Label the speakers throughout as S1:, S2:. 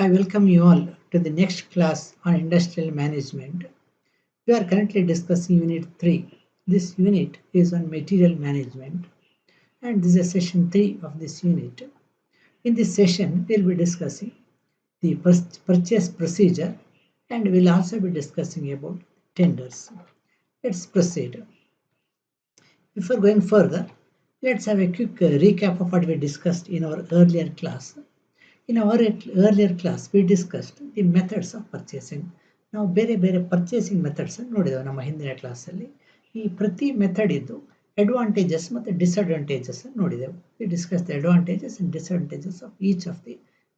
S1: I welcome you all to the next class on industrial management. We are currently discussing Unit 3. This unit is on material management, and this is session 3 of this unit. In this session, we will be discussing the purchase procedure, and we will also be discussing about tenders. Let's proceed. Before going further, let's have a quick recap of what we discussed in our earlier class. In our earlier class, we discussed the methods of purchasing. ನಾವು ಬೇರೆ ಬೇರೆ purchasing methods ನೋಡಿದ್ದೇವೆ ನಮ್ಮ ಹಿಂದಿನ ಕ್ಲಾಸಲ್ಲಿ. ಈ ಪ್ರತಿ method ಇದ್ದು ಅಡ್ವಾಂಟೇಜಸ್ ಮತ್ತು ಡಿಸ್ಅಡ್ವಾಂಟೇಜಸ್ ನೋಡಿದೆವು. V discuss the advantages and disadvantages of each of the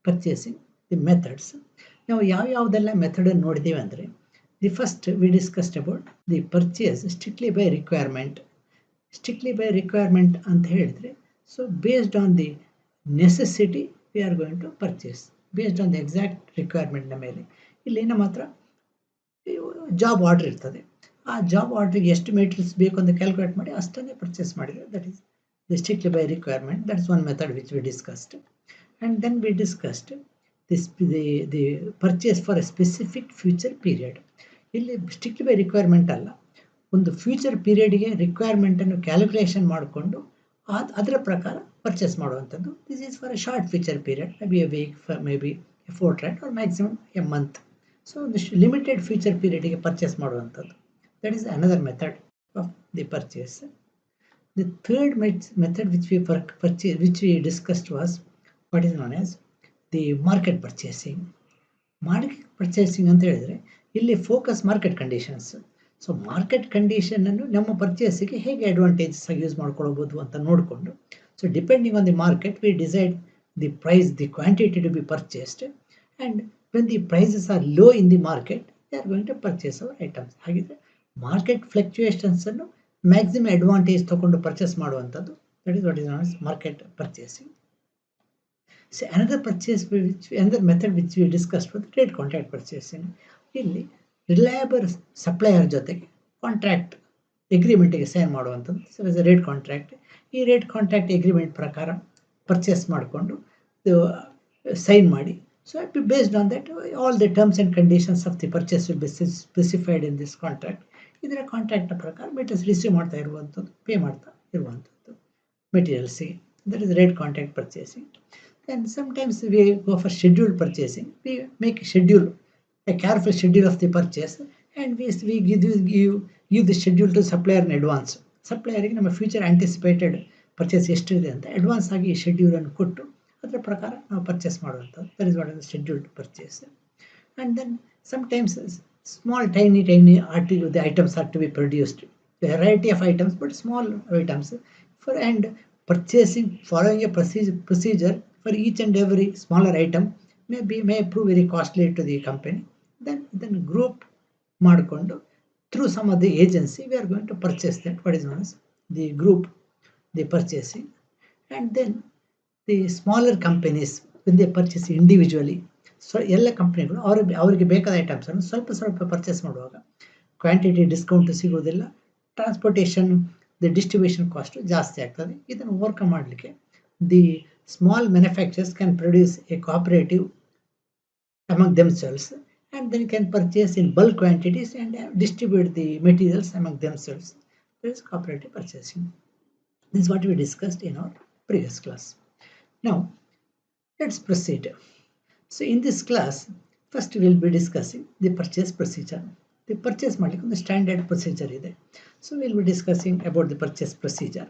S1: purchasing the methods. ನಾವು ಯಾವ್ಯಾವುದೆಲ್ಲ ಮೆಥಡ್ ನೋಡಿದ್ದೇವೆ ಅಂದರೆ, the first we discussed about the purchase strictly by requirement. Strictly by requirement ಅಂತ ಹೇಳಿದರೆ, so based on the necessity we are going to purchase based on the exact requirement ನ ಮೇಲೆ. ಇಲ್ಲಿ ನಮ್ಮ ಹತ್ರ ಜಾಬ್ ಆರ್ಡರ್ ಇರ್ತದೆ. ಆ ಜಾಬ್ ಆರ್ಡರ್ಗೆ ಎಷ್ಟು ಮೆಟೀರಿಯಲ್ಸ್ ಬೇಕು ಅಂತ ಕ್ಯಾಲ್ಕುಲೇಟ್ ಮಾಡಿ ಅಷ್ಟನ್ನೇ ಪರ್ಚೇಸ್ ಮಾಡಿದರೆ, that is the strictly by requirement. That is one method which we discussed. And then we discussed the purchase for a specific future period. ಇಲ್ಲಿ ಸ್ಟ್ರಿಕ್ಟ್ಲಿ ಬೈ ರಿಕ್ವೈರ್ಮೆಂಟ್ ಅಲ್ಲ, ಒಂದು ಫ್ಯೂಚರ್ ಪೀರಿಯಡ್ಗೆ ರಿಕ್ವೈರ್ಮೆಂಟನ್ನು ಕ್ಯಾಲ್ಕುಲೇಷನ್ ಮಾಡಿಕೊಂಡು ಅದರ ಪ್ರಕಾರ purchase ಮಾಡುವಂಥದ್ದು. This is for a short future period, maybe a week, maybe a fortnight or maximum a month. So ಒಂದು limited future ಪೀರಿಯಡ್ಗೆ purchase ಮಾಡುವಂಥದ್ದು. That is another method of the purchase. The third method which we discussed was what is known as the market purchasing. Market purchasing ಅಂತ ಹೇಳಿದರೆ ಇಲ್ಲಿ focus market conditions. So market ಕಂಡೀಷನನ್ನು ನಮ್ಮ ಪರ್ಚೇಸಿಗೆ ಹೇಗೆ advantages ಆಗಿ ಯೂಸ್ ಮಾಡ್ಕೊಳ್ಬೋದು ಅಂತ ನೋಡಿಕೊಂಡು, so depending on the market we decide the price, the quantity to be purchased, and when the prices are low in the market they are going to purchase our items. ಹಾಗಿದ್ರೆ market ಫ್ಲಕ್ಚುಯೇಷನ್ಸನ್ನು maximum advantage ತೊಗೊಂಡು purchase ಮಾಡುವಂಥದ್ದು. That is what is known as market purchasing. So another method which we discussed was trade contract purchasing. ಇಲ್ಲಿ reliable supplier ಜೊತೆಗೆ contract ಎಗ್ರಿಮೆಂಟಿಗೆ sign ಮಾಡುವಂಥದ್ದು. So is A rate contract. ಈ rate contract agreement ಪ್ರಕಾರ purchase ಮಾಡಿಕೊಂಡು sign ಮಾಡಿ, so based on that all the terms and conditions of the purchase will be specified in this contract. ಇದರ ಕಾಂಟ್ರಾಕ್ಟ್ನ ಪ್ರಕಾರ materials receive ಮಾಡ್ತಾ ಇರುವಂಥದ್ದು, pay ಮಾಡ್ತಾ ಇರುವಂಥದ್ದು ಮೆಟೀರಿಯಲ್ಸಿಗೆ. That is rate contract purchasing. And sometimes we go for scheduled purchasing. We make a careful schedule of the purchase, and we give the schedule to supplier in advance. ಸಪ್ಲೈಯರಿಗೆ ನಮ್ಮ future anticipated purchase ಎಷ್ಟಿದೆ ಅಂತ advance ಆಗಿ ಈ ಶೆಡ್ಯೂಲನ್ನು ಕೊಟ್ಟು ಅದರ ಪ್ರಕಾರ ನಾವು purchase ಮಾಡುವಂಥದ್ದು. That is what is scheduled purchase. And then sometimes small tiny the items are to be produced. A variety of items, but small items. And purchasing following a procedure for each and every smaller item may prove very costly to the company. Then group ಮಾಡಿಕೊಂಡು through some of the agency we are going to purchase that, what is known as the group, the purchasing. And then the smaller companies, when they purchase individually, so ಎಲ್ಲ ಕಂಪ್ನಿಗಳು ಅವರಿಗೆ ಬೇಕಾದ ಐಟಮ್ಸನ್ನು ಸ್ವಲ್ಪ purchase ಮಾಡುವಾಗ quantity discount ಸಿಗೋದಿಲ್ಲ, transportation, the distribution cost ಜಾಸ್ತಿ ಆಗ್ತದೆ. ಇದನ್ನು ಓವರ್ಕಮ್ ಮಾಡಲಿಕ್ಕೆ the small manufacturers can produce a cooperative among themselves, and then can purchase in bulk quantities and distribute the materials among themselves. This is cooperative purchasing. This is what we discussed in our previous class. Now let's proceed. So in this class, first we will be discussing the purchase procedure. The purchase ಮಾಡಲಿಕ್ಕೆ ಒಂದು standard procedure ಇದೆ. So we will be discussing about the purchase procedure,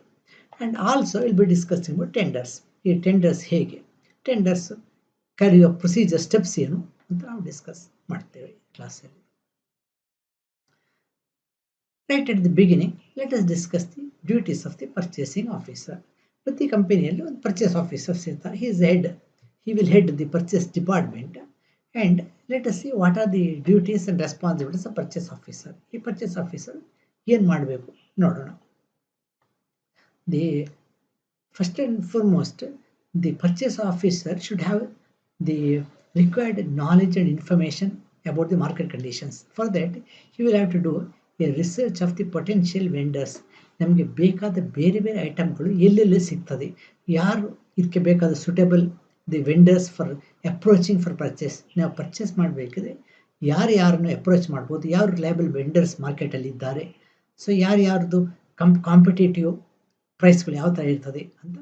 S1: and also we will be discussing about tenders. ಈ tenders ಹೇಗೆ, tenders ಕರೆಯುವ procedure steps ಏನು ಅಂತ ನಾವು discuss ಮಾಡ್ತೇವೆ ಕ್ಲಾಸಲ್ಲಿ. Right at the beginning let us discuss the duties of the purchasing officer. ಪ್ರತಿ ಕಂಪನಿಯಲ್ಲಿ ಒಂದು ಪರ್ಚೇಸ್ ಆಫೀಸರ್ಸ್ ಇರ್ತಾರೆ. He is head, he will head the purchase department. And let us see what are the duties and responsibilities of purchase officer. ಈ purchase officer ಏನು ಮಾಡಬೇಕು ನೋಡೋಣ. First and foremost, the purchase officer should have the required knowledge and information about the market conditions. For that, he will have to do a research of the potential vendors. ನಮಗೆ ಬೇಕಾದ ಬೇರೆ ಬೇರೆ ಐಟಮ್ಗಳು ಎಲ್ಲೆಲ್ಲಿ ಸಿಗ್ತದೆ, ಯಾರು ಇದಕ್ಕೆ ಬೇಕಾದ suitable the vendors for approaching for purchase. ನಾವು ಪರ್ಚೇಸ್ ಮಾಡಬೇಕಿದ್ರೆ ಯಾರನ್ನು ಅಪ್ರೋಚ್ ಮಾಡ್ಬೋದು, ಯಾವ ರಿಲಯಬಲ್ ವೆಂಡರ್ಸ್ ಮಾರ್ಕೆಟಲ್ಲಿ ಇದ್ದಾರೆ, ಸೊ ಯಾರ್ಯಾರ್ದು ಕಾಂಪಿಟೇಟಿವ್ ಪ್ರೈಸ್ಗಳು ಯಾವ ಥರ ಇರ್ತದೆ ಅಂತ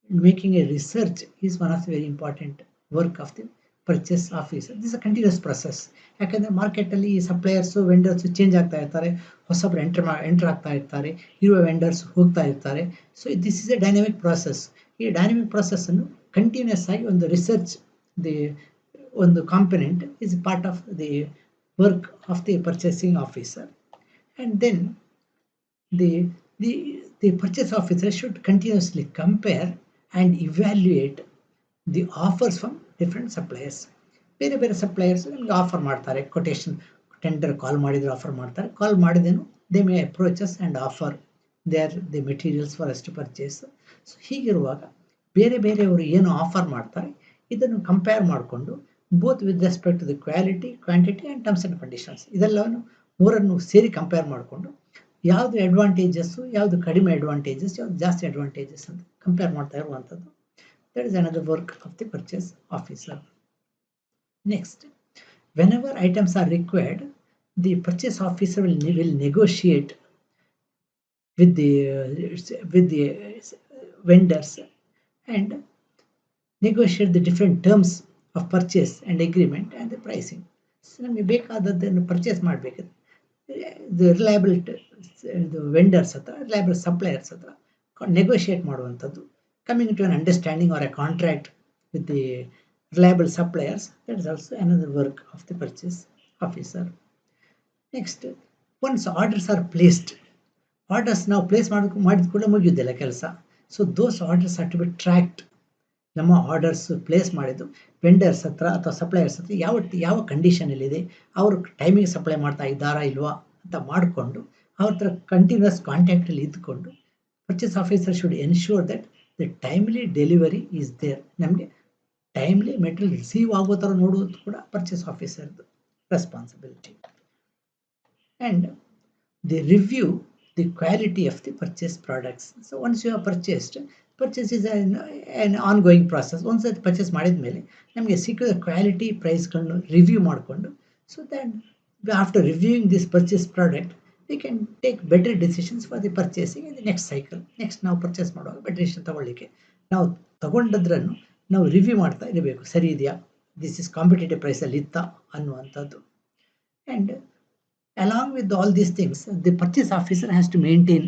S1: making a research is one of the very important work of the purchase officer. This a continuous process. ಯಾಕಂದರೆ ಮಾರ್ಕೆಟಲ್ಲಿ ಈ ಸಪ್ಲೈಯರ್ಸು ವೆಂಡರ್ಸು ಚೇಂಜ್ ಆಗ್ತಾ ಇರ್ತಾರೆ, ಹೊಸಬ್ರು ಎಂಟರ್ ಆಗ್ತಾ ಇರ್ತಾರೆ, ಇರುವ ವೆಂಡರ್ಸ್ ಹೋಗ್ತಾ ಇರ್ತಾರೆ. So this is a dynamic process. ಈ ಡೈನಾಮಿಕ್ ಪ್ರಾಸೆಸ್ಸನ್ನು ಕಂಟಿನ್ಯೂಸ್ ಆಗಿ ಒಂದು ರಿಸರ್ಚ್ ದಿ ಒಂದು component is part of the work of the purchasing officer. And then the purchase officer should continuously compare and evaluate the offers from different suppliers. ಬೇರೆ ಬೇರೆ suppliers ನಮಗೆ offer ಮಾಡ್ತಾರೆ, quotation tender call ಮಾಡಿದರೆ offer ಮಾಡ್ತಾರೆ, call ಮಾಡಿದೇನು they may approaches and offer the materials for us to purchase. So ಹೀಗಿರುವಾಗ ಬೇರೆ ಬೇರೆಯವರು ಏನು ಆಫರ್ ಮಾಡ್ತಾರೆ ಇದನ್ನು ಕಂಪೇರ್ ಮಾಡಿಕೊಂಡು both with respect to the quality, quantity and terms and conditions ಇದೆಲ್ಲವನ್ನು ಮೂರನ್ನು ಸೇರಿ ಕಂಪೇರ್ ಮಾಡಿಕೊಂಡು ಯಾವುದು ಅಡ್ವಾಂಟೇಜಸ್ಸು, ಯಾವುದು ಕಡಿಮೆ ಅಡ್ವಾಂಟೇಜಸ್, ಯಾವುದು ಜಾಸ್ತಿ ಅಡ್ವಾಂಟೇಜಸ್ ಅಂತ ಕಂಪೇರ್ ಮಾಡ್ತಾ ಇರುವಂಥದ್ದು. That is another work of the purchase officer. Next, whenever items are required, the purchase officer will negotiate with the vendors and negotiate the different terms of purchase and agreement and the pricing. So ನಮಗೆ ಬೇಕಾದದ್ದನ್ನು purchase ಮಾಡಬೇಕಿದೆ reliable vendors ಹತ್ರ, reliable suppliers ಹತ್ರ negotiate ಮಾಡುವಂಥದ್ದು, coming to an understanding or a contract with the reliable suppliers. That is also another work of the purchase officer. Next, once orders are placed, orders ನಾವು place ಮಾಡಿದ ಕೂಡ ಮುಗಿಯೋದಿಲ್ಲ ಕೆಲಸ. So those orders are to be tracked. ನಮ್ಮ orders place ಮಾಡಿದ್ದು vendors ಹತ್ರ ಅಥವಾ suppliers ಹತ್ರ ಯಾವ ಕಂಡೀಷನಲ್ಲಿದೆ, ಅವರು ಟೈಮಿಗೆ ಸಪ್ಲೈ ಮಾಡ್ತಾ ಇದ್ದಾರಾ ಇಲ್ವಾ ಅಂತ ಮಾಡಿಕೊಂಡು ಅವ್ರ ಹತ್ರ ಕಂಟಿನ್ಯೂಸ್ ಕಾಂಟ್ಯಾಕ್ಟಲ್ಲಿ ಇದ್ದುಕೊಂಡು purchase officer should ensure that the timely delivery is there. ನಮಗೆ ಟೈಮ್ಲಿ ಮೆಟೀರಿಯಲ್ ರಿಸೀವ್ ಆಗೋ ಥರ ನೋಡೋದು ಕೂಡ ಪರ್ಚೇಸ್ ಆಫೀಸರ್ದು responsibility. And the review the quality of the purchase products. So once you have purchase is on ongoing process. ಒಂದ್ಸತಿ purchase ಮಾಡಿದ ಮೇಲೆ ನಮಗೆ ಸಿಕ್ಕಿದ ಕ್ವಾಲಿಟಿ ಪ್ರೈಸ್ಗಳನ್ನು ರಿವ್ಯೂ ಮಾಡಿಕೊಂಡು, so that after reviewing this purchase product we can take better decisions for the purchasing in the next cycle. Next ನಾವು purchase ಮಾಡುವಾಗ better decision ತಗೊಳ್ಳಿಕ್ಕೆ ನಾವು ತಗೊಂಡದ್ರನ್ನು ನಾವು ರಿವ್ಯೂ ಮಾಡ್ತಾ ಇರಬೇಕು, ಸರಿ ಇದೆಯಾ, ದಿಸ್ ಇಸ್ ಕಾಂಪಿಟೇಟಿವ್ ಪ್ರೈಸಲ್ಲಿ ಇತ್ತಾ ಅನ್ನುವಂಥದ್ದು. And along with all these things the purchase officer has to maintain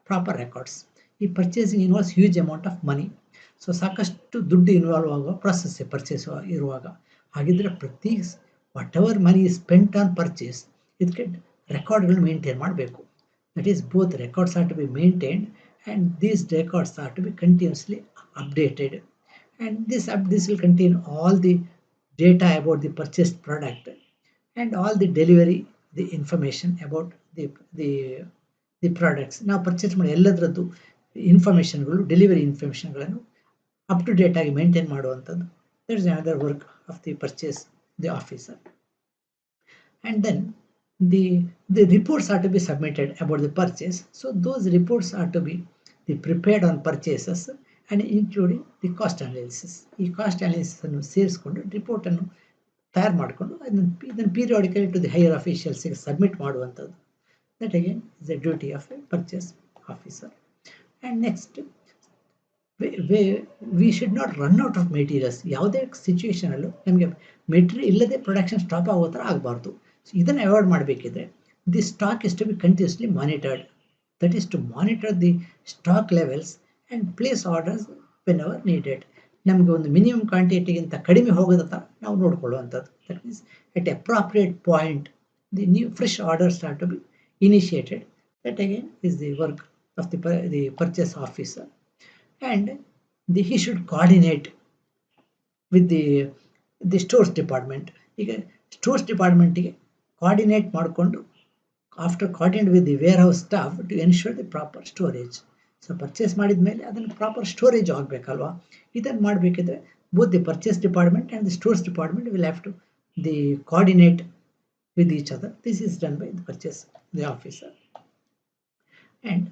S1: proper records. ಈ purchasing involves huge amount of money. So ಸಾಕಷ್ಟು ದುಡ್ಡು ಇನ್ವಾಲ್ವ್ ಆಗುವ ಪ್ರಾಸೆಸ್ ಪರ್ಚೇಸ್ ಇರುವಾಗ. ಹಾಗಿದ್ರೆ ಪ್ರತಿ whatever money is spent on purchase ಇದಕ್ಕೆ ರೆಕಾರ್ಡ್ಗಳು maintain ಮಾಡಬೇಕು. That is both records are to be maintained and these records are to be continuously updated. And this will contain all the data about the purchased product and all the delivery, the information about the products. ನಾವು purchase ಮಾಡಿ ಎಲ್ಲದರದ್ದು ಇನ್ಫಾರ್ಮೇಷನ್ಗಳು, delivery ಇನ್ಫಾರ್ಮೇಷನ್ಗಳನ್ನು up to date ಆಗಿ maintain ಮಾಡುವಂಥದ್ದು. That is another work of the purchase the officer. And then the reports are to be submitted about the purchase. So those reports are to be prepared on purchases and including the cost analysis. ಈ cost ಅನಾಲಿಸಿಸನ್ನು ಸೇರಿಸ್ಕೊಂಡು ರಿಪೋರ್ಟನ್ನು ತಯಾರು ಮಾಡಿಕೊಂಡು ಇದನ್ನು periodically to the higher ಅಫಿಷಿಯಲ್ಸಿಗೆ submit ಮಾಡುವಂಥದ್ದು. That again is the duty of a purchase officer. And next, we should not run out of materials. ಯಾವುದೇ ಸಿಚುವೇಷನಲ್ಲೂ ನಮಗೆ ಮೆಟೀರಿಯಲ್ ಇಲ್ಲದೆ ಪ್ರೊಡಕ್ಷನ್ ಸ್ಟಾಪ್ ಆಗೋ ಥರ ಆಗಬಾರ್ದು. ಸೊ ಇದನ್ನು ಅವಾಯ್ಡ್ ಮಾಡಬೇಕಿದ್ರೆ the stock is to be continuously monitored. That is to monitor the stock levels and place orders whenever needed. ನಮಗೆ ಒಂದು ಮಿನಿಮಮ್ ಕ್ವಾಂಟಿಟಿಗಿಂತ ಕಡಿಮೆ ಹೋಗೋದ ಥರ ನಾವು ನೋಡ್ಕೊಳ್ಳುವಂಥದ್ದು. That means at appropriate point the new fresh orders are to be initiated. That again is the work of the purchase officer. And he should coordinate with the stores department. ಈಗ stores ಡಿಪಾರ್ಟ್ಮೆಂಟಿಗೆ coordinate ಮಾಡಿಕೊಂಡು after coordinate with the warehouse staff to ensure the proper storage. So purchase ಮಾಡಿದ ಮೇಲೆ ಅದನ್ನು proper storage ಆಗಬೇಕಲ್ವಾ. ಇದನ್ನು ಮಾಡಬೇಕಿದ್ರೆ both the purchase department and the stores department will have to the coordinate with each other. This is done by the purchase the officer. And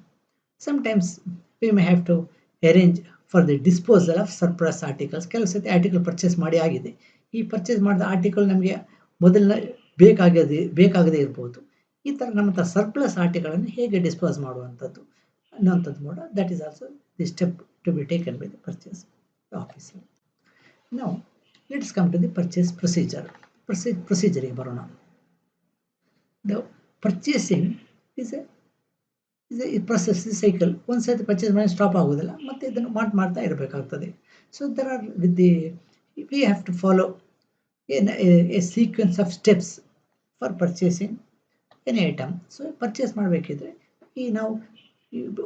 S1: sometimes we may have to arrange for the disposal of surplus articles. ಕೆಲವು ಸತಿ article purchase ಮಾಡಿ ಆಗಿದೆ, ಈ purchase ಮಾಡಿದ article ನಮಗೆ ಮೊದಲನೇ ಬೇಕಾಗದೇ ಇರ್ಬೋದು. ಈ ಥರ ನಮ್ಮ ಹತ್ರ ಸರ್ಪ್ಲಸ್ ಆರ್ಟಿಕಲನ್ನು ಹೇಗೆ ಡಿಸ್ಪೋಸ್ ಮಾಡುವಂಥದ್ದು ಅನ್ನೋಂಥದ್ದು ಕೂಡ that is also the step to be taken by the purchase officer. ನಾವು let's come to the purchase procedure. ಪ್ರೊಸೀಜರಿಗೆ ಬರೋಣ. The purchasing is a process, cycle. ಒಂದು ಸರ್ತಿ ಪರ್ಚೇಸ್ ಮಾಡಿ ಸ್ಟಾಪ್ ಆಗೋದಿಲ್ಲ, ಮತ್ತು ಇದನ್ನು ಮಾಡ್ತಾ ಇರಬೇಕಾಗ್ತದೆ. So there are with the we have to follow a sequence of steps for purchasing any item. So purchase ಮಾಡಬೇಕಿದ್ರೆ ನಾವು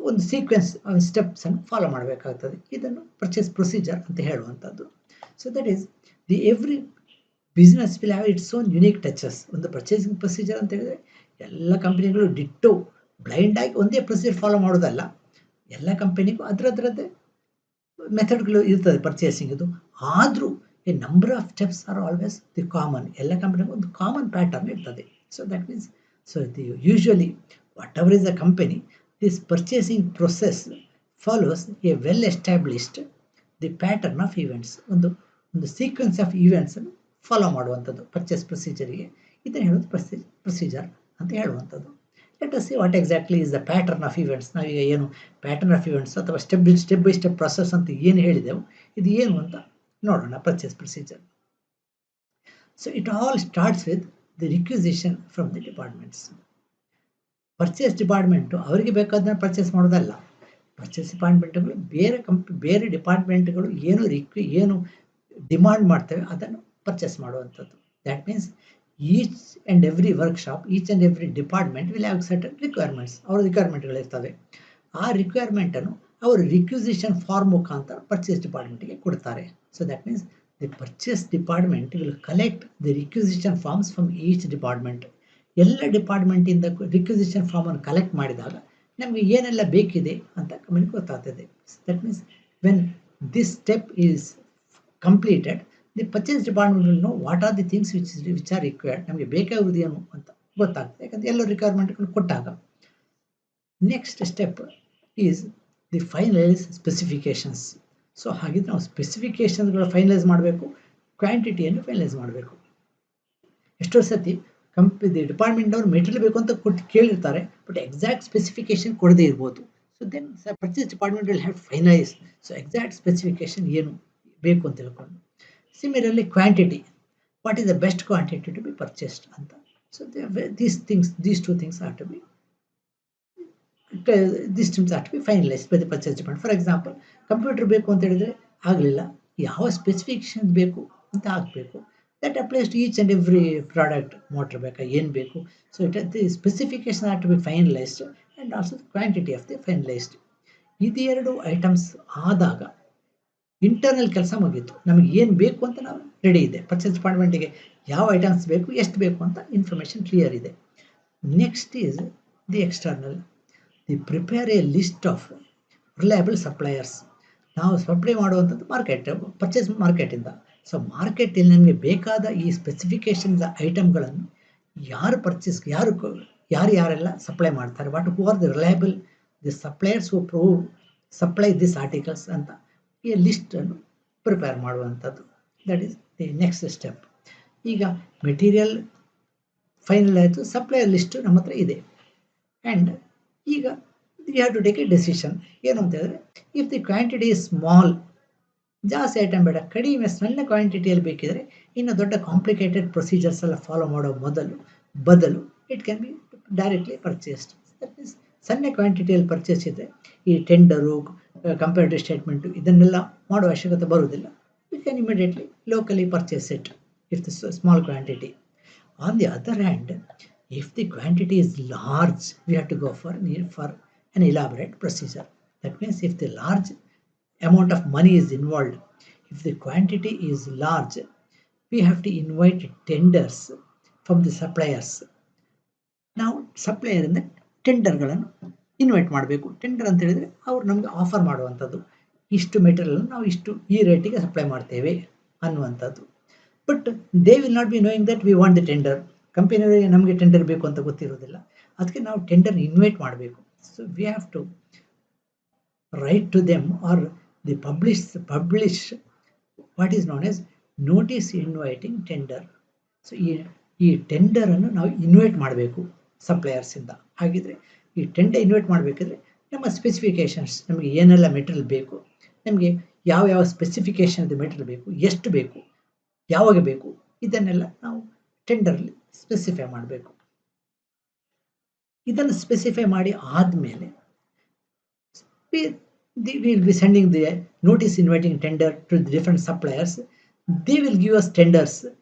S1: ಒಂದು ಸೀಕ್ವೆನ್ಸ್ ಸ್ಟೆಪ್ಸನ್ನು ಫಾಲೋ ಮಾಡಬೇಕಾಗ್ತದೆ. ಇದನ್ನು ಪರ್ಚೇಸ್ ಪ್ರೊಸೀಜರ್ ಅಂತ ಹೇಳುವಂಥದ್ದು. So that is the every business will have its own unique touches. ಒಂದು purchasing procedure ಅಂತ ಹೇಳಿದ್ರೆ ಎಲ್ಲ ಕಂಪನಿಗಳು ಡಿಟ್ಟೋ ಬ್ಲೈಂಡ್ ಆಗಿ ಒಂದೇ ಪ್ರೊಸೀಜರ್ ಫಾಲೋ ಮಾಡೋದಲ್ಲ. ಎಲ್ಲ ಕಂಪನಿಗೂ ಅದರದ್ದೇ ಮೆಥಡ್ಗಳು ಇರ್ತದೆ ಪರ್ಚೇಸಿಂಗ್ ಇದು. ಆದರೂ A number of steps are always the common. ಎಲ್ಲ ಕಂಪನಿಗೂ ಒಂದು ಕಾಮನ್ ಪ್ಯಾಟರ್ನ್ ಇರ್ತದೆ. So that means usually what ever is a company, this purchasing process follows A well established the pattern of events. ಒಂದು sequence of ಈವೆಂಟ್ಸನ್ನು follow ಮಾಡುವಂಥದ್ದು purchase ಪ್ರೊಸೀಜರಿಗೆ. ಇದನ್ನು ಹೇಳೋದು procedure ಅಂತ ಹೇಳುವಂಥದ್ದು. Let us see what exactly is the pattern of events. ನಾವೀಗ ಏನು pattern of events ಅಥವಾ step by step process ಅಂತ ಏನು ಹೇಳಿದೆವು, ಇದು ಏನು ಅಂತ ನೋಡೋಣ. Purchase procedure. So it all starts with the requisition from the departments. Purchase department ಅವರಿಗೆ ಬೇಕಾದನ್ನ ಪರ್ಚೇಸ್ ಮಾಡೋದಲ್ಲ. ಪರ್ಚೇಸ್ ಡಿಪಾರ್ಟ್ಮೆಂಟ್ಗಳು ಬೇರೆ ಡಿಪಾರ್ಟ್ಮೆಂಟ್ಗಳು ಏನು ಡಿಮಾಂಡ್ ಮಾಡ್ತೇವೆ ಅದನ್ನು ಪರ್ಚೇಸ್ ಮಾಡುವಂಥದ್ದು. That means each and every workshop, each and every department will have certain requirements. ಅವ್ರ ರಿಕ್ವೈರ್ಮೆಂಟ್ಗಳಿರ್ತವೆ. ಆ ರಿಕ್ವೈರ್ಮೆಂಟನ್ನು ಅವರು ರಿಕ್ವಿಸಿಷನ್ ಫಾರ್ಮ್ ಮುಖಾಂತರ ಪರ್ಚೇಸ್ ಡಿಪಾರ್ಟ್ಮೆಂಟ್ಗೆ ಕೊಡ್ತಾರೆ. So that means the purchase department will collect the requisition forms from each department. ಎಲ್ಲ ಡಿಪಾರ್ಟ್ಮೆಂಟಿಂದ ರಿಕ್ವಿಸಿಷನ್ ಫಾರ್ಮನ್ನು ಕಲೆಕ್ಟ್ ಮಾಡಿದಾಗ ನಮಗೆ ಏನೆಲ್ಲ ಬೇಕಿದೆ ಅಂತ ನಮಗೆ ಗೊತ್ತಾಗ್ತದೆ. That means when this step is completed, the purchase department will know what are the things which are required. ನಮಗೆ ಬೇಕಾಗುವುದು ಏನು ಅಂತ ಗೊತ್ತಾಗ್ತದೆ, ಯಾಕಂದರೆ ಎಲ್ಲ ರಿಕ್ವೈರ್ಮೆಂಟ್ಗಳು ಕೊಟ್ಟಾಗ. Next step is the finalise specifications. So ಹಾಗಿದ್ರೆ ನಾವು ಸ್ಪೆಸಿಫಿಕೇಶನ್ಗಳು ಫೈನಲೈಸ್ ಮಾಡಬೇಕು, ಕ್ವಾಂಟಿಟಿಯನ್ನು ಫೈನಲೈಸ್ ಮಾಡಬೇಕು. ಎಷ್ಟೋ ಸತಿ ಡಿಪಾರ್ಟ್ಮೆಂಟ್ನವ್ರು ಮೆಟೀರಿಯಲ್ ಬೇಕು ಅಂತ ಕೇಳಿರ್ತಾರೆ, ಬಟ್ ಎಕ್ಸಾಕ್ಟ್ ಸ್ಪೆಸಿಫಿಕೇಶನ್ ಕೊಡದೇ ಇರ್ಬೋದು. So then purchase department will have finalise. So exact specification ಏನು ಬೇಕು ಅಂತ ತಿಳ್ಕೊಂಡು. Similarly quantity, what is the best quantity to be purchased ಅಂತ. So these two things are to be finalised by the purchase department. For example, computer ಬೇಕು ಅಂತ ಹೇಳಿದ್ರೆ ಆಗಲಿಲ್ಲ, ಯಾವ ಸ್ಪೆಸಿಫಿಕೇಶನ್ ಬೇಕು ಅಂತ ಆಗಬೇಕು. That applies to each and every product. Motor ಬೇಕಾ, ಏನು ಬೇಕು. So the specification are to be finalised and also the quantity of the finalised. ಇದೆರಡು ಐಟಮ್ಸ್ ಆದಾಗ ಇಂಟರ್ನಲ್ ಕೆಲಸ ಮುಗೀತು. ನಮಗೆ ಏನು ಬೇಕು ಅಂತ ನಾವು ರೆಡಿ ಇದೆ. ಪರ್ಚೇಸ್ ಡಿಪಾರ್ಟ್ಮೆಂಟಿಗೆ ಯಾವ ಐಟಮ್ಸ್ ಬೇಕು, ಎಷ್ಟು ಬೇಕು ಅಂತ ಇನ್ಫಾರ್ಮೇಷನ್ ಕ್ಲಿಯರ್ ಇದೆ. Next is the external. The prepare a list of reliable suppliers. ನಾವು ಸಪ್ಲೈ ಮಾಡುವಂಥದ್ದು ಪರ್ಚೇಸ್ ಮಾರ್ಕೆಟಿಂದ. ಸೊ ಮಾರ್ಕೆಟಲ್ಲಿ ನಮಗೆ ಬೇಕಾದ ಈ ಸ್ಪೆಸಿಫಿಕೇಶನ್ಸ್ ಐಟಮ್ಗಳನ್ನು ಯಾರೆಲ್ಲ ಸಪ್ಲೈ ಮಾಡ್ತಾರೆ, who are the reliable the suppliers who supply this articles ಅಂತ ಈ ಲಿಸ್ಟನ್ನು ಪ್ರಿಪೇರ್ ಮಾಡುವಂಥದ್ದು. That is the next step. ಈಗ ಮೆಟೀರಿಯಲ್ ಫೈನಲ್ ಆಯಿತು, ಸಪ್ಲೈಯರ್ ಲಿಸ್ಟು ನಮ್ಮ ಹತ್ರ ಇದೆ. ಆ್ಯಂಡ್ ಈಗ you have to take a decision. ಏನು ಅಂತ ಹೇಳಿದ್ರೆ, if the quantity is small, ಜಾಸ್ತಿ ಐಟಮ್ ಬೇಡ, ಕಡಿಮೆ ಸಣ್ಣ ಕ್ವಾಂಟಿಟಿಯಲ್ಲಿ ಬೇಕಿದ್ರೆ ಇನ್ನು ದೊಡ್ಡ ಕಾಂಪ್ಲಿಕೇಟೆಡ್ ಪ್ರೊಸೀಜರ್ಸ್ ಎಲ್ಲ ಫಾಲೋ ಮಾಡೋ ಬದಲು it can be directly purchased. That means ಸಣ್ಣ ಕ್ವಾಂಟಿಟಿಯಲ್ಲಿ ಪರ್ಚೇಸ್ ಇದ್ದರೆ ಈ ಟೆಂಡರು, ಕಂಪೇರಿಟಿವ್ ಸ್ಟೇಟ್ಮೆಂಟು ಇದನ್ನೆಲ್ಲ ಮಾಡೋ ಅವಶ್ಯಕತೆ ಬರುವುದಿಲ್ಲ. You can immediately locally purchase it if the small quantity. On the other hand, if the quantity is large, we have to go for an elaborate procedure. That means if the large amount of money is involved, if the quantity is large, we have to invite tenders from the suppliers. ನಾವು ಸಪ್ಲೈಯರಿಂದ ಟೆಂಡರ್ಗಳನ್ನು invite ಮಾಡಬೇಕು. Tender ಅಂತ ಹೇಳಿದರೆ ಅವರು ನಮಗೆ offer ಮಾಡುವಂಥದ್ದು, ಇಷ್ಟು material ನಾವು ಈ ರೇಟಿಗೆ ಸಪ್ಲೈ ಮಾಡ್ತೇವೆ ಅನ್ನುವಂಥದ್ದು. But they will not be knowing that we want the tender. ಕಂಪನಿಯವರಿಗೆ ನಮಗೆ ಟೆಂಡರ್ ಬೇಕು ಅಂತ ಗೊತ್ತಿರೋದಿಲ್ಲ, ಅದಕ್ಕೆ ನಾವು ಟೆಂಡರ್ ಇನ್ವೈಟ್ ಮಾಡಬೇಕು. So we have to write to them or the publish what is known as notice inviting tender. So ಈ tender ಅನ್ನು ನಾವು ಇನ್ವೈಟ್ ಮಾಡಬೇಕು ಸಪ್ಲೈಯರ್ಸ್ ಇಂದ. ಹಾಗಿದ್ರೆ ಈ ಟೆಂಡರ್ ಇನ್ವೈಟ್ ಮಾಡಬೇಕಿದ್ರೆ ನಮ್ಮ ಸ್ಪೆಸಿಫಿಕೇಶನ್ಸ್, ನಮಗೆ ಏನೆಲ್ಲ ಮೆಟೀರಿಯಲ್ ಬೇಕು, ನಮಗೆ ಯಾವ ಸ್ಪೆಸಿಫಿಕೇಶನ್ ಮೆಟೀರಿಯಲ್ ಬೇಕು, ಎಷ್ಟು ಬೇಕು, ಯಾವಾಗ ಬೇಕು, ಇದನ್ನೆಲ್ಲ ನಾವು ಟೆಂಡರ್ಲಿ ಸ್ಪೆಸಿಫೈ ಮಾಡಬೇಕು. ಇದನ್ನು ಸ್ಪೆಸಿಫೈ ಮಾಡಿ ಆದಮೇಲೆ we will be sending the notice inviting tender to the different suppliers. They will give us tenders